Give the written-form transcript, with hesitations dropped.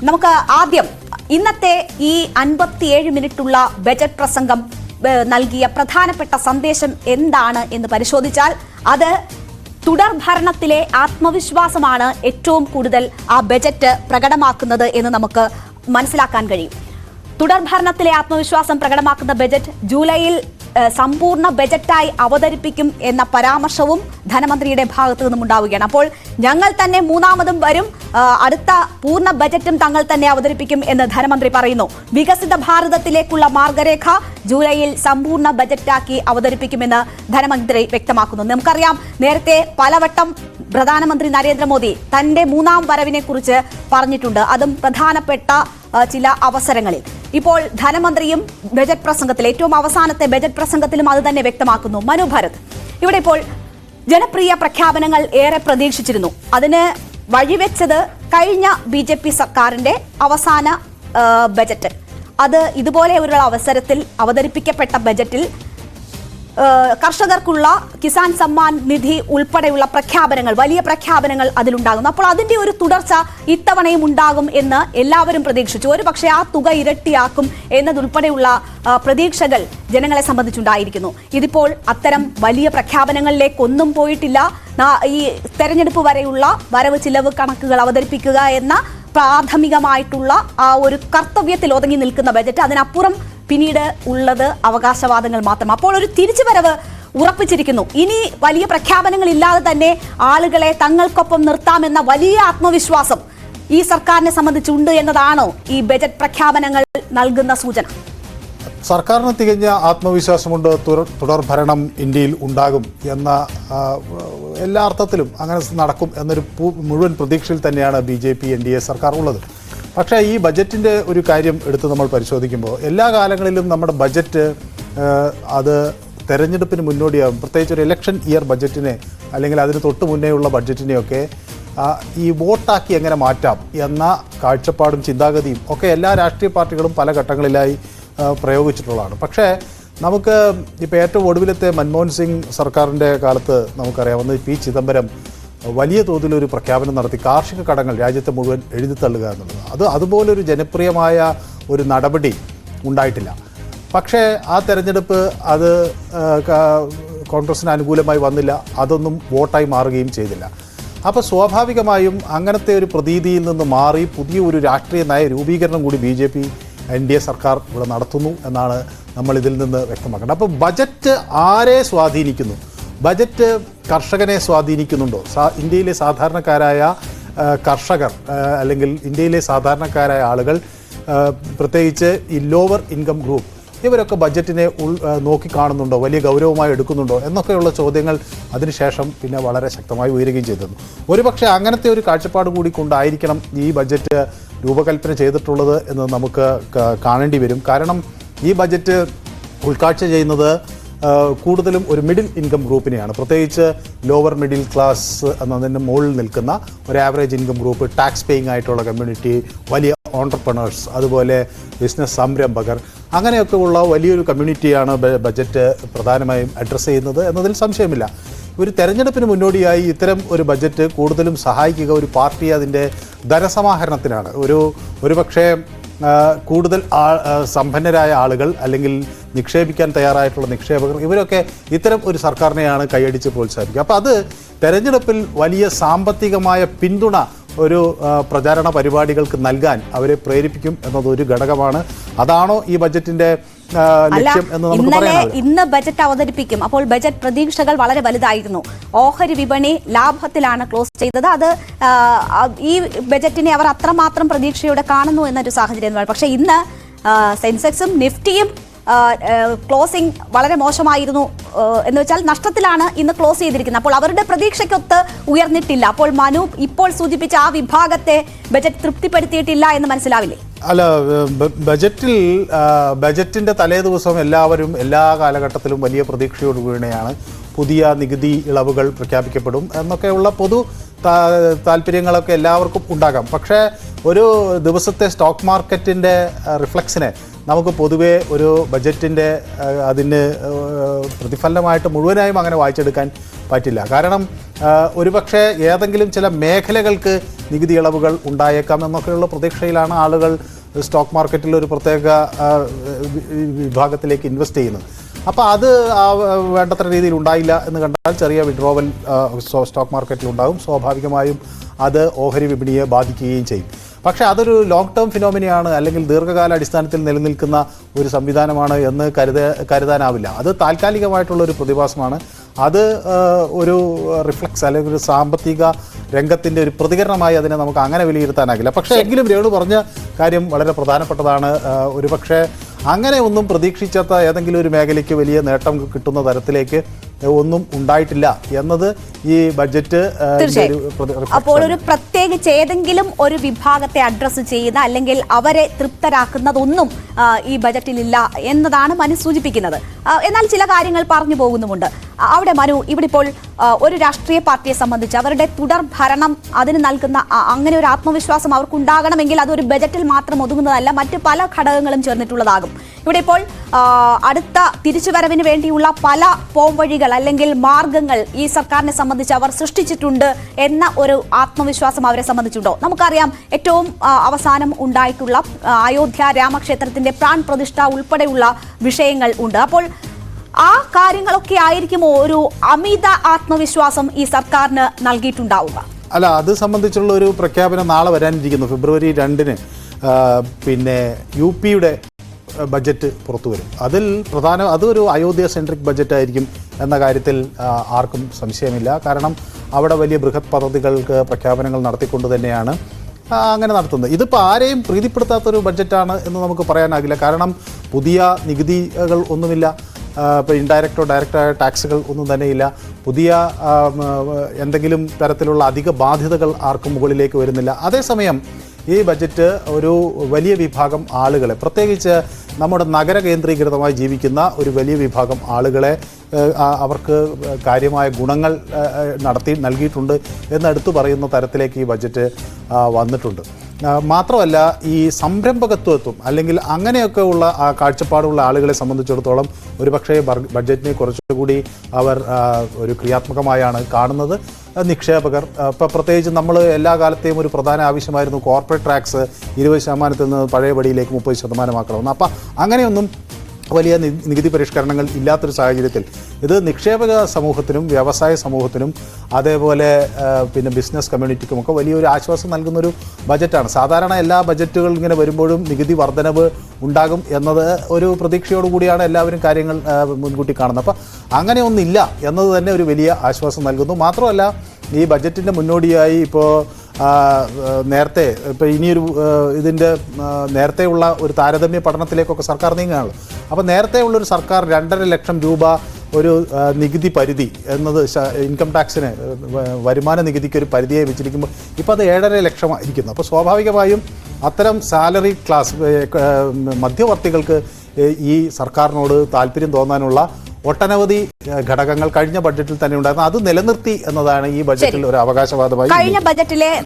നമുക്ക് ആദ്യം ഇന്നത്തെ ഈ 57 മിനിറ്റുള്ള ബജറ്റ് പ്രസംഗം നൽകിയ പ്രധാനപ്പെട്ട സന്ദേശം എന്താണ് എന്ന് പരിശോധിച്ചാൽ അത് തുടർ ഭരണത്തിലെ ആത്മവിശ്വാസമാണ് ഏറ്റവും കൂടുതൽ ആ ബജറ്റ് പ്രകടമാക്കുന്നത് എന്ന് നമുക്ക് മനസ്സിലാക്കാൻ കഴിയും. തുടർ ഭരണത്തിലെ ആത്മവിശ്വാസം പ്രകടമാക്കുന്ന ബജറ്റ് ജൂലൈയിൽ സമ്പൂർണ്ണ ബജറ്റായി അവതരിപ്പിക്കും എന്ന പരാമർശവും ധനമന്ത്രിയുടെ ഭാഗത്തു നിന്നും ഉണ്ടാവുകയാണ്. അപ്പോൾ ഞങ്ങൾ തന്നെ മൂന്നാമതും വരും, അടുത്ത പൂർണ്ണ ബജറ്റും തങ്ങൾ തന്നെ അവതരിപ്പിക്കും എന്ന് ധനമന്ത്രി പറയുന്നു. വികസിത ഭാരതത്തിലേക്കുള്ള മാർഗരേഖ ജൂലൈയിൽ സമ്പൂർണ്ണ ബജറ്റാക്കി അവതരിപ്പിക്കുമെന്ന് ധനമന്ത്രി വ്യക്തമാക്കുന്നു. നമുക്കറിയാം, നേരത്തെ പലവട്ടം പ്രധാനമന്ത്രി നരേന്ദ്രമോദി തന്റെ മൂന്നാം വരവിനെ കുറിച്ച് പറഞ്ഞിട്ടുണ്ട്, അതും പ്രധാനപ്പെട്ട ചില അവസരങ്ങളിൽ. ഇപ്പോൾ ധനമന്ത്രിയും ബജറ്റ് പ്രസംഗത്തിൽ, ഏറ്റവും അവസാനത്തെ ബജറ്റ് പ്രസംഗത്തിലും അത് തന്നെ വ്യക്തമാക്കുന്നു. മനു ഭരത്, ഇവിടെ ഇപ്പോൾ ജനപ്രിയ പ്രഖ്യാപനങ്ങൾ ഏറെ പ്രതീക്ഷിച്ചിരുന്നു. അതിന് വഴിവെച്ചത് കഴിഞ്ഞ BJP സർക്കാരിന്റെ അവസാന ബജറ്റ്. അത് ഇതുപോലെ ഒരു അവസരത്തിൽ അവതരിപ്പിക്കപ്പെട്ട ബജറ്റിൽ കർഷകർക്കുള്ള കിസാൻ സമ്മാൻ നിധി ഉൾപ്പെടെയുള്ള പ്രഖ്യാപനങ്ങൾ, വലിയ പ്രഖ്യാപനങ്ങൾ അതിലുണ്ടാകുന്നു. അപ്പോൾ അതിന്റെ ഒരു തുടർച്ച ഇത്തവണയും ഉണ്ടാകും എന്ന് എല്ലാവരും പ്രതീക്ഷിച്ചു. ഒരു പക്ഷേ ആ തുക ഇരട്ടിയാക്കും എന്നതുൾപ്പെടെയുള്ള പ്രതീക്ഷകൾ ജനങ്ങളെ സംബന്ധിച്ചുണ്ടായിരിക്കുന്നു. ഇതിപ്പോൾ അത്തരം വലിയ പ്രഖ്യാപനങ്ങളിലേക്കൊന്നും പോയിട്ടില്ല. ഈ തെരഞ്ഞെടുപ്പ് വരെയുള്ള വരവ് ചിലവ് കണക്കുകൾ അവതരിപ്പിക്കുക എന്ന പ്രാഥമികമായിട്ടുള്ള ആ ഒരു കർത്തവ്യത്തിൽ ഒതുങ്ങി നിൽക്കുന്ന ബജറ്റ്. അതിനപ്പുറം പിന്നീട് ഉള്ളത് അവകാശവാദങ്ങൾ മാത്രം. അപ്പോൾ ഒരു തിരിച്ചുവരവ് ഉറപ്പിച്ചിരിക്കുന്നു. ഇനി വലിയ പ്രഖ്യാപനങ്ങൾ ഇല്ലാതെ തന്നെ ആളുകളെ തങ്ങൾക്കൊപ്പം നിർത്താമെന്ന വലിയ ആത്മവിശ്വാസം ഈ സർക്കാരിനെ സംബന്ധിച്ചുണ്ട് എന്നതാണോ ഈ ബജറ്റ് പ്രഖ്യാപനങ്ങൾ നൽകുന്ന സൂചന? സർക്കാരിന് തികഞ്ഞ ആത്മവിശ്വാസമുണ്ട്. തുടർ ഭരണം ഇന്ത്യയിൽ ഉണ്ടാകും എന്ന എല്ലാ അർത്ഥത്തിലും അങ്ങനെ നടക്കും എന്നൊരു മുഴുവൻ പ്രതീക്ഷയിൽ തന്നെയാണ് BJP NDA സർക്കാർ ഉള്ളത്. പക്ഷേ ഈ ബജറ്റിൻ്റെ ഒരു കാര്യം എടുത്ത് നമ്മൾ പരിശോധിക്കുമ്പോൾ എല്ലാ കാലങ്ങളിലും നമ്മുടെ ബജറ്റ് അത് തെരഞ്ഞെടുപ്പിന് മുന്നോടിയാകും. പ്രത്യേകിച്ച് ഒരു ഇലക്ഷൻ ഇയർ ബജറ്റിനെ അല്ലെങ്കിൽ അതിന് തൊട്ട് മുന്നേയുള്ള ബഡ്ജറ്റിനെയൊക്കെ ഈ വോട്ടാക്കി എങ്ങനെ മാറ്റാം എന്ന കാഴ്ചപ്പാടും ചിന്താഗതിയും ഒക്കെ എല്ലാ രാഷ്ട്രീയ പാർട്ടികളും പല ഘട്ടങ്ങളിലായി പ്രയോഗിച്ചിട്ടുള്ളതാണ്. പക്ഷേ നമുക്ക് ഇപ്പോൾ ഏറ്റവും ഒടുവിലത്തെ മൻമോഹൻ സിംഗ് സർക്കാരിൻ്റെ കാലത്ത് നമുക്കറിയാവുന്ന P. ചിദംബരം വലിയ തോതിലൊരു പ്രഖ്യാപനം നടത്തി കാർഷിക കടങ്ങൾ രാജ്യത്തെ മുഴുവൻ എഴുതിത്തള്ളുക എന്നുള്ളത്. അതുപോലൊരു ജനപ്രിയമായ ഒരു നടപടി ഉണ്ടായിട്ടില്ല. പക്ഷേ ആ തെരഞ്ഞെടുപ്പ് അത് കോൺഗ്രസിന് അനുകൂലമായി വന്നില്ല, അതൊന്നും വോട്ടായി മാറുകയും ചെയ്തില്ല. അപ്പോൾ സ്വാഭാവികമായും അങ്ങനത്തെ ഒരു പ്രതീതിയിൽ നിന്ന് മാറി പുതിയ ഒരു രാഷ്ട്രീയ നയ രൂപീകരണം കൂടി BJP NDA സർക്കാർ ഇവിടെ നടത്തുന്നു എന്നാണ് നമ്മൾ ഇതിൽ നിന്ന് വ്യക്തമാക്കേണ്ടത്. അപ്പോൾ ബജറ്റ് ആരെ സ്വാധീനിക്കുന്നു? ബജറ്റ് കർഷകനെ സ്വാധീനിക്കുന്നുണ്ടോ? ഇന്ത്യയിലെ സാധാരണക്കാരായ കർഷകർ അല്ലെങ്കിൽ ഇന്ത്യയിലെ സാധാരണക്കാരായ ആളുകൾ, പ്രത്യേകിച്ച് ഈ ലോവർ ഇൻകം ഗ്രൂപ്പ്, ഇവരൊക്കെ ബജറ്റിനെ നോക്കിക്കാണുന്നുണ്ടോ, വലിയ ഗൗരവമായി എടുക്കുന്നുണ്ടോ എന്നൊക്കെയുള്ള ചോദ്യങ്ങൾ അതിനുശേഷം പിന്നെ വളരെ ശക്തമായി ഉയരുകയും ചെയ്തിരുന്നു. ഒരുപക്ഷെ അങ്ങനത്തെ ഒരു കാഴ്ചപ്പാട് കൂടി കൊണ്ടായിരിക്കണം ഈ ബജറ്റ് രൂപകൽപ്പന ചെയ്തിട്ടുള്ളത് എന്ന് നമുക്ക് കാണേണ്ടി വരും. കാരണം ഈ ബജറ്റ് ഉൾക്കാഴ്ച ചെയ്യുന്നത് കൂടുതലും ഒരു മിഡിൽ ഇൻകം ഗ്രൂപ്പിനെയാണ്. പ്രത്യേകിച്ച് ലോവർ മിഡിൽ ക്ലാസ് എന്നതിന് മുകളിൽ നിൽക്കുന്ന ഒരു average income group, tax paying ആയിട്ടുള്ള കമ്മ്യൂണിറ്റി, വലിയ ഓൺട്രപ്രണേഴ്സ്, അതുപോലെ ബിസിനസ് സംരംഭകർ, അങ്ങനെയൊക്കെ ഉള്ള വലിയൊരു കമ്മ്യൂണിറ്റിയാണ് ബജറ്റ് പ്രധാനമായും അഡ്രസ്സ് ചെയ്യുന്നത് എന്നതിൽ സംശയമില്ല. ഒരു തെരഞ്ഞെടുപ്പിന് മുന്നോടിയായി ഇത്തരം ഒരു ബജറ്റ് കൂടുതലും സഹായിക്കുക ഒരു പാർട്ടി അതിൻ്റെ ധനസമാഹരണത്തിനാണ്. ഒരുപക്ഷേ കൂടുതൽ സമ്പന്നരായ ആളുകൾ അല്ലെങ്കിൽ നിക്ഷേപിക്കാൻ തയ്യാറായിട്ടുള്ള നിക്ഷേപകർ, ഇവരൊക്കെ ഇത്തരം ഒരു സർക്കാരിനെയാണ് കൈയടിച്ച് പ്രോത്സാഹിപ്പിക്കുക. അപ്പോൾ അത് തെരഞ്ഞെടുപ്പിൽ വലിയ സാമ്പത്തികമായ പിന്തുണ ഒരു പ്രചാരണ പരിപാടികൾക്ക് നൽകാൻ അവരെ പ്രേരിപ്പിക്കും എന്നതൊരു ഘടകമാണ്. അതാണോ ഈ ബജറ്റിന്റെ ലക്ഷ്യം എന്ന് നമുക്ക് പറയാം. ഇന്ന് ബജറ്റ് അവതരിപ്പിക്കും. അപ്പോൾ ബജറ്റ് പ്രതീക്ഷകൾ വളരെ വലുതായിരുന്നു. ഓഹരി വിപണി ലാഭത്തിലാണ് ക്ലോസ് ചെയ്തത്. അത് ഈ ബജറ്റിനെ അവർ അത്രമാത്രം പ്രതീക്ഷയോടെ കാണുന്നു എന്നൊരു സാഹചര്യം. പക്ഷേ ഇന്ന് സെൻസെക്സും നിഫ്റ്റിയും ക്ലോസിംഗ് വളരെ മോശമായിരുന്നു എന്ന് വെച്ചാൽ നഷ്ടത്തിലാണ് ഇന്ന് ക്ലോസ് ചെയ്തിരിക്കുന്നത്. അപ്പോൾ അവരുടെ പ്രതീക്ഷയ്ക്കൊത്ത് ഉയർന്നിട്ടില്ല. അപ്പോൾ മനു ഇപ്പോൾ സൂചിപ്പിച്ച ആ വിഭാഗത്തെ ബജറ്റ് തൃപ്തിപ്പെടുത്തിയിട്ടില്ല എന്ന് മനസ്സിലാവില്ലേ? അല്ല, ബജറ്റിൻ്റെ തലേ ദിവസം എല്ലാവരും എല്ലാ കാലഘട്ടത്തിലും വലിയ പ്രതീക്ഷയോടുകൂടിയാണ് പുതിയ നികുതി ഇളവുകൾ പ്രഖ്യാപിക്കപ്പെടും എന്നൊക്കെയുള്ള പൊതു താല്പര്യങ്ങളൊക്കെ എല്ലാവർക്കും ഉണ്ടാകാം. പക്ഷേ ഒരു ദിവസത്തെ സ്റ്റോക്ക് മാർക്കറ്റിൻ്റെ റിഫ്ലക്സിനെ നമുക്ക് പൊതുവേ ഒരു ബജറ്റിൻ്റെ അതിന് പ്രതിഫലനമായിട്ട് മുഴുവനായും അങ്ങനെ വായിച്ചെടുക്കാൻ പറ്റില്ല. കാരണം ഒരുപക്ഷെ ഏതെങ്കിലും ചില മേഖലകൾക്ക് നികുതി ഇളവുകൾ ഉണ്ടായേക്കാം എന്നൊക്കെയുള്ള പ്രതീക്ഷയിലാണ് ആളുകൾ സ്റ്റോക്ക് മാർക്കറ്റിൽ ഒരു പ്രത്യേക വിഭാഗത്തിലേക്ക് ഇൻവെസ്റ്റ് ചെയ്യുന്നത്. അപ്പോൾ അത് വേണ്ടത്ര രീതിയിൽ ഉണ്ടായില്ല എന്ന് കണ്ടാൽ ചെറിയ വിഡ്രോവൽ സ്റ്റോക്ക് മാർക്കറ്റിൽ ഉണ്ടാകും. സ്വാഭാവികമായും അത് ഓഹരി വിപണിയെ ബാധിക്കുകയും ചെയ്യും. പക്ഷേ അതൊരു ലോങ് ടേം ഫിനോമിനയാണ്, അല്ലെങ്കിൽ ദീർഘകാല അടിസ്ഥാനത്തിൽ നിലനിൽക്കുന്ന ഒരു സംവിധാനമാണ് എന്ന് കരുതാനാവില്ല. അത് താൽക്കാലികമായിട്ടുള്ളൊരു പ്രതിഭാസമാണ്. അത് ഒരു റിഫ്ലക്സ് അല്ലെങ്കിൽ ഒരു സാമ്പത്തിക രംഗത്തിൻ്റെ ഒരു പ്രതികരണമായി അതിനെ നമുക്ക് അങ്ങനെ വിലയിരുത്താനാകില്ല. പക്ഷേ എങ്കിലും രേണു പറഞ്ഞ കാര്യം വളരെ പ്രധാനപ്പെട്ടതാണ്. ഒരുപക്ഷെ അങ്ങനെ ഒന്നും പ്രതീക്ഷിക്കാത്ത ഏതെങ്കിലും ഒരു മേഖലയ്ക്ക് വലിയ നേട്ടം കിട്ടുന്ന തരത്തിലേക്ക് ഒന്നും ഉണ്ടായിട്ടില്ല എന്നത് ഈ ബഡ്ജറ്റ്. അപ്പോൾ ഒരു പ്രത്യേകിച്ച് ഏതെങ്കിലും ഒരു വിഭാഗത്തെ അഡ്രസ്സ് ചെയ്യുന്ന അല്ലെങ്കിൽ അവരെ തൃപ്തരാക്കുന്നതൊന്നും ഈ ബജറ്റിലില്ല എന്നതാണ് മനു സൂചിപ്പിക്കുന്നത്. എന്നാൽ ചില കാര്യങ്ങൾ പറഞ്ഞു പോകുന്നുമുണ്ട്. അവിടെ മനു, ഇവിടെ ഇപ്പോൾ ഒരു രാഷ്ട്രീയ പാർട്ടിയെ സംബന്ധിച്ച് അവരുടെ തുടർ ഭരണം അതിന് നൽകുന്ന അങ്ങനെ ഒരു ആത്മവിശ്വാസം അവർക്കുണ്ടാകണമെങ്കിൽ അതൊരു ബജറ്റിൽ മാത്രം ഒതുങ്ങുന്നതല്ല, മറ്റ് പല ഘടകങ്ങളും ചേർന്നിട്ടുള്ളതാകും. ഇവിടെ ഇപ്പോൾ അടുത്ത തിരിച്ചുവരവിന് വേണ്ടിയുള്ള പല പോംവഴികൾ അല്ലെങ്കിൽ മാർഗങ്ങൾ ഈ സർക്കാരിനെ സംബന്ധിച്ച് അവർ സൃഷ്ടിച്ചിട്ടുണ്ട് എന്ന ഒരു ആത്മവിശ്വാസം അവരെ സംബന്ധിച്ചുണ്ടോ? നമുക്കറിയാം, ഏറ്റവും അവസാനം ഉണ്ടായിട്ടുള്ള അയോധ്യ രാമക്ഷേത്രത്തിന്റെ പ്രാൺ പ്രതിഷ്ഠ ഉൾപ്പെടെയുള്ള വിഷയങ്ങൾ ഉണ്ട്. അപ്പോൾ ആ കാര്യങ്ങളൊക്കെ ആയിരിക്കുമോ ഒരു അമിത ആത്മവിശ്വാസം ഈ സർക്കാരിന് നൽകിയിട്ടുണ്ടാവുക? അല്ല, അത് സംബന്ധിച്ചുള്ള ഒരു പ്രഖ്യാപനം നാളെ വരാനിരിക്കുന്നു. ഫെബ്രുവരി 2-ന് പിന്നെ UP-യുടെ ബഡ്ജറ്റ് പുറത്തു വരും. അതിൽ അതൊരു അയോധ്യ സെൻട്രിക് ബഡ്ജറ്റായിരിക്കും എന്ന കാര്യത്തിൽ ആർക്കും സംശയമില്ല. കാരണം അവിടെ വലിയ ബൃഹത് പദ്ധതികൾക്ക് പ്രഖ്യാപനങ്ങൾ നടത്തിക്കൊണ്ട് തന്നെയാണ് അങ്ങനെ നടത്തുന്നത്. ഇതിപ്പോൾ ആരെയും പ്രീതിപ്പെടുത്താത്തൊരു ബഡ്ജറ്റാണ് എന്ന് നമുക്ക് പറയാനാകില്ല. കാരണം പുതിയ നികുതികൾ ഒന്നുമില്ല, ഇപ്പോൾ ഇൻഡയറക്റ്റോ ഡയറക്റ്റായ ടാക്സുകൾ ഒന്നും തന്നെയില്ല. പുതിയ എന്തെങ്കിലും തരത്തിലുള്ള അധിക ബാധ്യതകൾ ആർക്കും മുകളിലേക്ക് വരുന്നില്ല. അതേസമയം ഈ ബഡ്ജറ്റ് ഒരു വലിയ വിഭാഗം ആളുകളെ, പ്രത്യേകിച്ച് നമ്മുടെ നഗര കേന്ദ്രീകൃതമായി ജീവിക്കുന്ന ഒരു വലിയ വിഭാഗം ആളുകളെ അവർക്ക് കാര്യമായ ഗുണങ്ങൾ നൽകിയിട്ടുണ്ട് എന്നെടുത്തു പറയുന്ന തരത്തിലേക്ക് ഈ ബഡ്ജറ്റ് വന്നിട്ടുണ്ട്. മാത്രമല്ല, ഈ സംരംഭകത്വത്വം അല്ലെങ്കിൽ അങ്ങനെയൊക്കെ ഉള്ള കാഴ്ചപ്പാടുള്ള ആളുകളെ സംബന്ധിച്ചിടത്തോളം ഒരുപക്ഷേ ബഡ്ജറ്റിനെ കുറച്ചുകൂടി അവർ ഒരു ക്രിയാത്മകമായാണ് കാണുന്നത്. നിക്ഷേപകർ ഇപ്പോൾ പ്രത്യേകിച്ച് നമ്മൾ എല്ലാ കാലത്തെയും ഒരു പ്രധാന ആവശ്യമായിരുന്നു കോർപ്പറേറ്റ് ടാക്സ് 20% നിന്ന് പഴയപടിയിലേക്ക് 30% അപ്പോൾ അങ്ങനെയൊന്നും വലിയ നികുതി പരിഷ്കരണങ്ങൾ ഇല്ലാത്തൊരു സാഹചര്യത്തിൽ ഇത് നിക്ഷേപക സമൂഹത്തിനും വ്യവസായ സമൂഹത്തിനും അതേപോലെ പിന്നെ ബിസിനസ് കമ്മ്യൂണിറ്റിക്കുമൊക്കെ വലിയൊരു ആശ്വാസം നൽകുന്നൊരു ബജറ്റാണ്. സാധാരണ എല്ലാ ബജറ്റുകൾ ഇങ്ങനെ വരുമ്പോഴും നികുതി വർധനവ് ഉണ്ടാകും എന്നത് ഒരു പ്രതീക്ഷയോടുകൂടിയാണ് എല്ലാവരും കാര്യങ്ങൾ മുൻകൂട്ടി കാണുന്നത്. അപ്പോൾ അങ്ങനെയൊന്നില്ല എന്നത് തന്നെ ഒരു വലിയ ആശ്വാസം നൽകുന്നു. മാത്രമല്ല, ഈ ബജറ്റിൻ്റെ മുന്നോടിയായി ഇപ്പോൾ നേരത്തെ ഇനിയൊരു ഇതിൻ്റെ നേരത്തെയുള്ള ഒരു താരതമ്യ പഠനത്തിലേക്കൊക്കെ സർക്കാർ നീങ്ങുകയാണല്ലോ. അപ്പോൾ നേരത്തെയുള്ളൊരു സർക്കാർ 2.5 ലക്ഷം രൂപ ഒരു നികുതി പരിധി എന്നത് ഇൻകം ടാക്സിന് വരുമാന നികുതിക്ക് ഒരു പരിധിയായി വെച്ചിരിക്കുമ്പോൾ ഇപ്പോൾ അത് 7.5 ലക്ഷമായിരിക്കുന്നു. അപ്പോൾ സ്വാഭാവികമായും അത്തരം സാലറി ക്ലാസ് മധ്യവർത്തികൾക്ക് ഈ സർക്കാരിനോട് താല്പര്യം തോന്നാനുള്ള ഒട്ടനവധി ഘടകങ്ങൾ കഴിഞ്ഞ ബഡ്ജറ്റിൽ തന്നെ ഉണ്ടായിരുന്നു. അത് നിലനിർത്തി എന്നതാണ് ഈ ബഡ്ജറ്റിൽ ഒരു അവകാശവാദമായി. കഴിഞ്ഞ ബഡ്ജറ്റിലെ